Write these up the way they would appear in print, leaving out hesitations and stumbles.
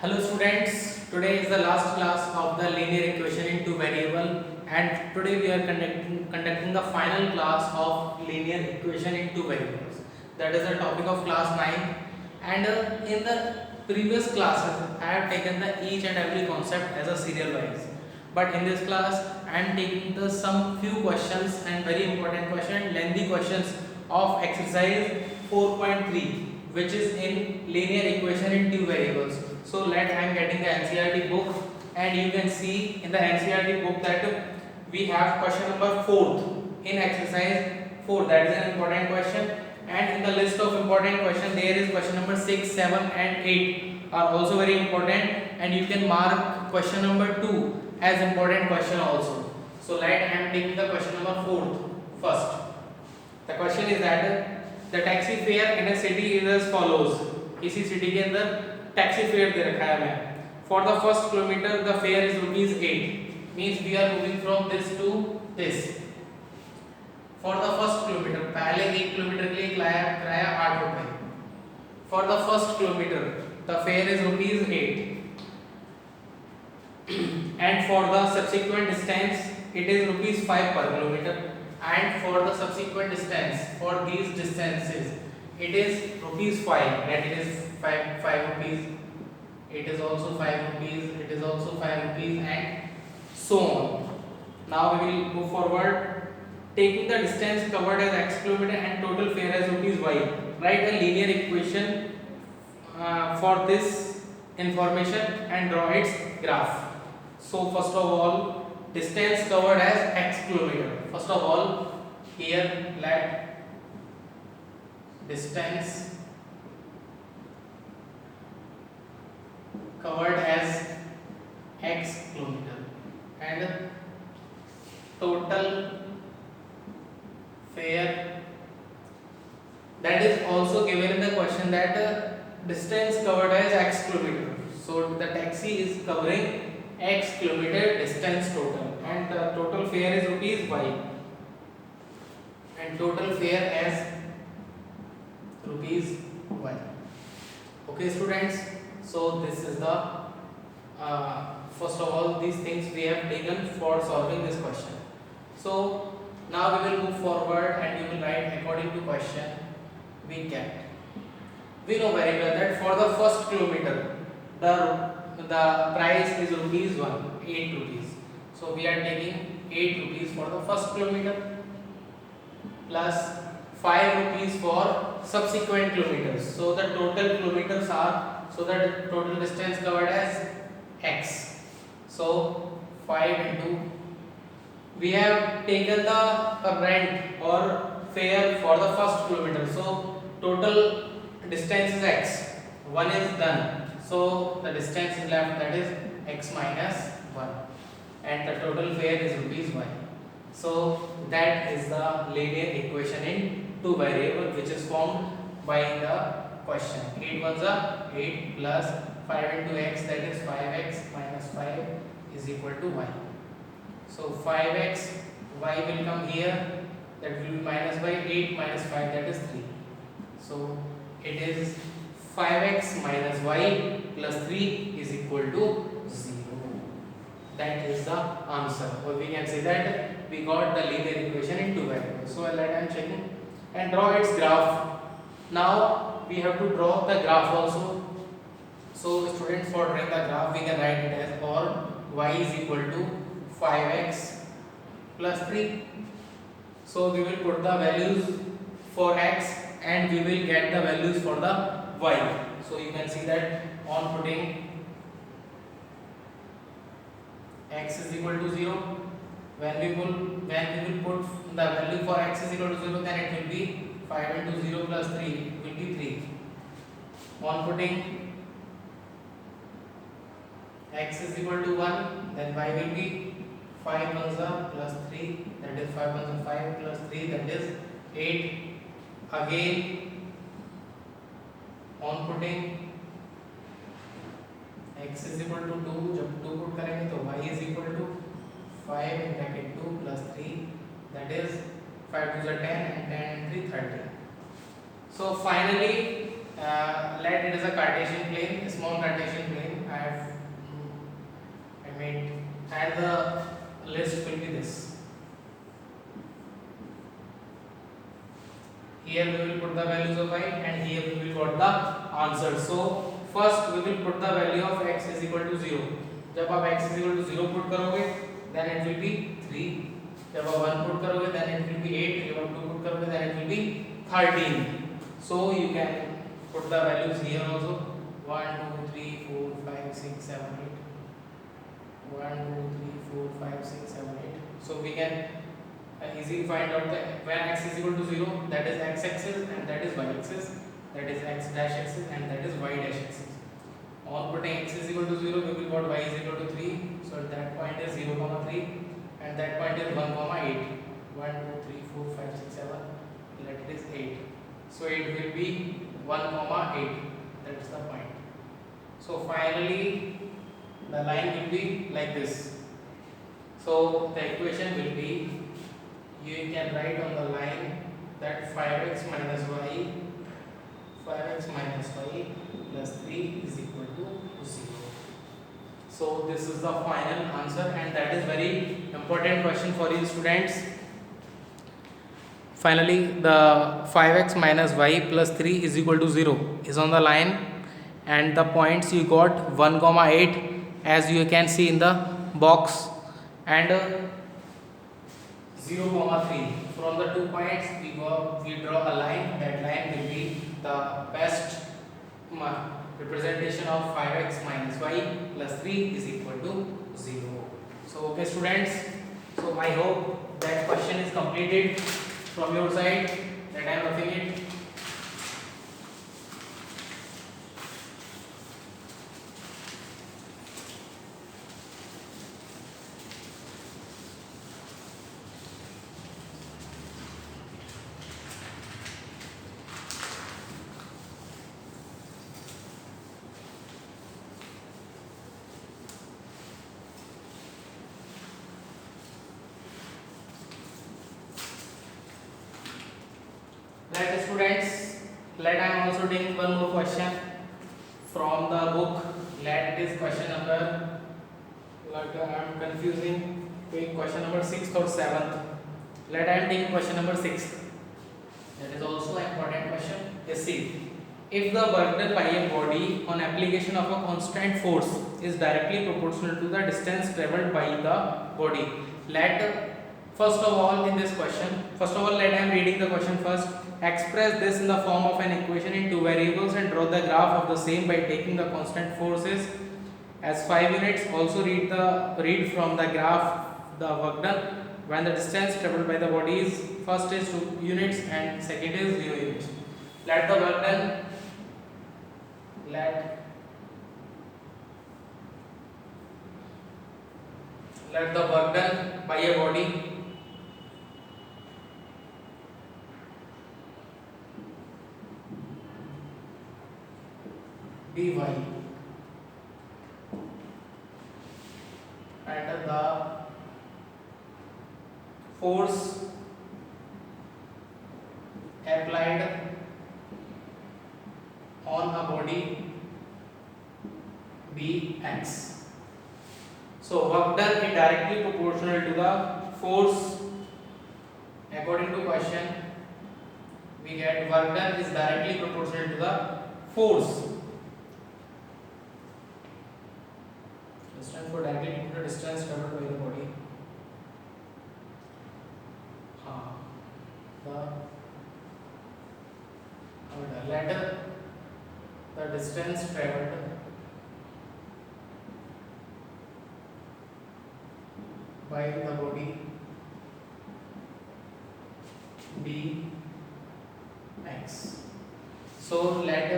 Hello students, today is the last class of the linear equation in two variable and today we are conducting the final class of linear equation in two variables. That is the topic of class 9 and in the previous classes I have taken the each and every concept as a serial wise. But in this class I am taking the some few questions and very important question, lengthy questions of exercise 4.3 which is in linear equation in two variables. So let I am getting the NCERT book and you can see in the NCERT book that we have question number 4 in exercise 4, that is an important question, and in the list of important question there is question number 6, 7 and 8 are also very important and you can mark question number 2 as important question also. So let I am taking the question number 4 first. The question is that the taxi fare in a city is as follows. किसी city के अंदर taxi fare दे रखा है हमें. For the first kilometer the fare is ₹8. Means we are moving from this to this. For the first kilometer पहले 1 kilometre के लिए किराया ₹8. For the first kilometer the fare is ₹8. And for the subsequent distance it is ₹5 per kilometer. And for the subsequent distance for these distances it is ₹5, and it is 5 rupees, it is also 5 rupees, it is also 5 rupees, and so on. Now we will move forward. Taking the distance covered as x kilometer and total fare as ₹y, write a linear equation for this information and draw its graph. So first of all, distance covered as x kilometer. First of all, here let distance covered as x kilometer and total fare, that is also given in the question that distance covered as x kilometer. So the taxi is covering x kilometer distance total and the total fare is y, and total fare as y. Okay students, so this is the first of all these things we have taken for solving this question. So now we will move forward and you will write according to question we get. We know very well that for the first kilometer the price is ₹1, 8 rupees. So we are taking 8 rupees for the first kilometer plus 5 rupees for subsequent kilometers. So the total kilometers are, so the total distance covered as x. So 5 into, we have taken the rent or fare for the first kilometer. So total distance is x. 1 is done. So the distance is left, that is x minus 1, and the total fare is y. So that is the linear equation in two variable which is formed by the question. 8 ones are 8 plus 5 into x, that is 5x minus 5 is equal to y. So 5x, y will come here, that will be minus by 8 minus 5, that is 3. So it is 5x minus y plus 3 is equal to 0. That is the answer, or we can say that we got the linear equation in two variables. So let I am checking and draw its graph. Now we have to draw the graph also. So students, for drawing the graph we can write it as or y is equal to 5x plus 3. So we will put the values for x and we will get the values for the y. So you can see that on putting x is equal to 0, when we will put the value for x is equal to 0, then it will be 5 into 0 plus 3, it will be 3. On putting x is equal to 1, then y will be 5 ones are plus 3, that is 5 ones are 5 plus 3, that is 8. Again on putting x is equal to 2, जब 2 put करेंगे तो y is equal to 5 in bracket 2 plus 3, that is 5 2 is 10 and 10 and 3 30. So finally let it is a Cartesian plane, a small Cartesian plane, here we will put the values of y, and here we will got the answer. So first we will put the value of x is equal to 0. जब आप x is equal to 0 put करोगे then it will be 3. जब आप 1 put करोगे then it will be 8. जब आप 2 put करोगे then it will be 13. So you can put the values here also. 1 2 3 4 5 6 7 8. 1 2 3 4 5 6 7 8. So we can easily find out that when x is equal to 0, that is x axis and that is y axis, that is x dash axis and that is y dash axis. On putting x is equal to 0, we will got y is equal to 3. So at that point is 0 comma 3 and that point is 1 comma 8. 1 2 3 4 5 6 7, let it is 8. So it will be 1 comma 8. That's the point. So finally the line will be like this. So the equation will be, you can write on the line that 5x minus y plus 3 is equal to 0. So this is the final answer, and that is very important question for you students. Finally the 5x minus y plus 3 is equal to 0 is on the line, and the points you got 1 comma 8 as you can see in the box, and 0 comma 3. From the 2 points we draw a line. That line will be the best representation of 5x minus y plus 3 is equal to 0. So okay students, so I hope that question is completed from your side, that I am roughing it. Let students, let I am also taking one more question from the book. Let it is question number, like I am confusing between question number 6th or 7th. Let I am taking question number 6th. That is also an important question. Yes, see, if the work done by a body on application of a constant force is directly proportional to the distance travelled by the body, let first of all in this question, let I am reading the question first. Express this in the form of an equation in 2 variables and draw the graph of the same by taking the constant forces as 5 units. Also read from the graph the work done when the distance travelled by the body is, first is 2 units and second is 0 units. Let the work done by a body dy and the force applied on a body bx. So work done is directly proportional to the force. According to question, we get work done is directly proportional to the force. Distance for directly into the distance covered by the body. Let the distance travelled by the body dx. So let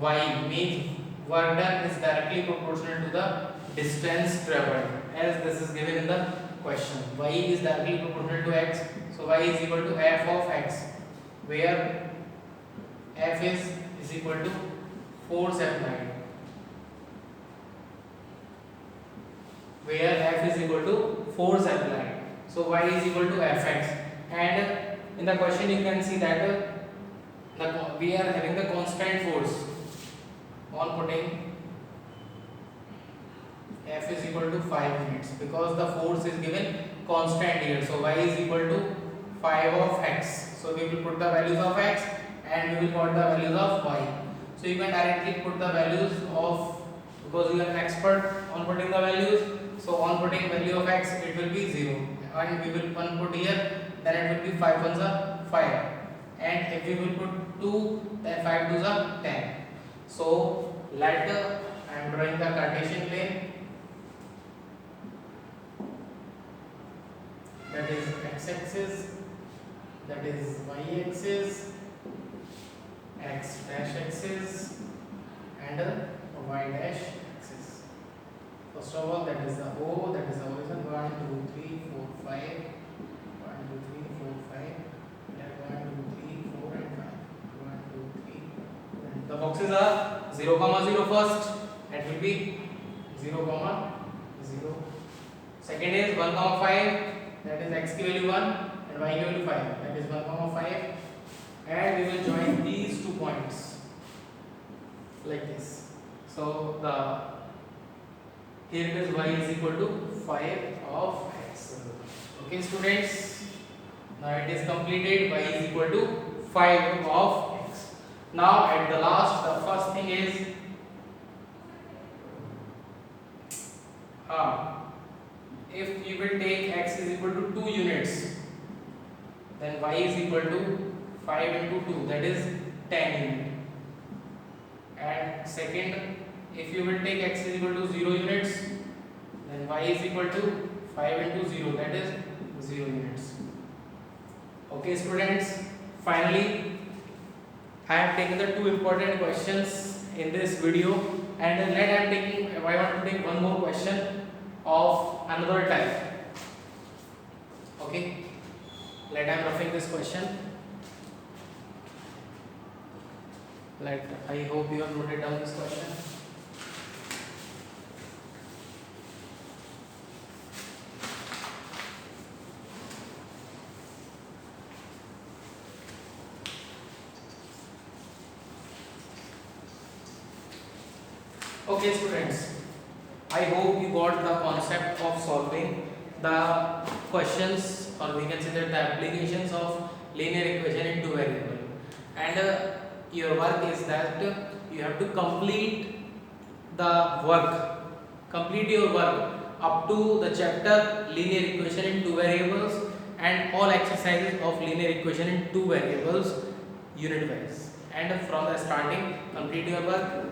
y means work done is directly proportional to the distance travelled, as this is given in the question. Y is directly proportional to x, so y is equal to f of x, where f is equal to force applied, so y is equal to fx, and in the question you can see that we are having the constant force. On putting f is equal to 5 units, because the force is given constant here, so y is equal to 5 of x. So we will put the values of x and we will put the values of y. So you can directly put the values of, because you are an expert on putting the values. So on putting value of x, it will be 0, and we will one put here, then it will be 5 ones are 5, and if we will put 2, then 5 twos are 10. So let I am drawing the Cartesian plane, that is x-axis, that is y-axis, x dash axis, and y dash axis. First of all, that is the O, that is the horizon. 1, 2, 3, 4, 5. 1, 2, 3, 4, 5. Let 1, 2, 3, 4, and 5. 1, 2, 3. And the boxes are 0, 0 first. That will be 0, 0. Second is 1, 5. That is x ki value 1 and y ki value 5. That is 1, 5. And we will join these 2 points like this. So the here it is y is equal to 5 of x. Okay students, now it is completed. Y is equal to 5 of x. Now at the last, the first thing is if you will take x is equal to 2 units, then y is equal to 5 into 2, that is 10 units. And second, if you will take x is equal to 0 units, then y is equal to 5 into 0, that is 0 units. Okay students, finally I have taken the 2 important questions in this video, and I want to take one more question of another type. Okay, I am roughing this question. I hope you have noted down this question. Okay students, I hope you got the concept of solving the questions, or we can say that the applications of linear equation in 2 variable, and your work is that you have to complete your work up to the chapter linear equation in 2 variables and all exercises of linear equation in 2 variables unit wise, and from the starting complete your work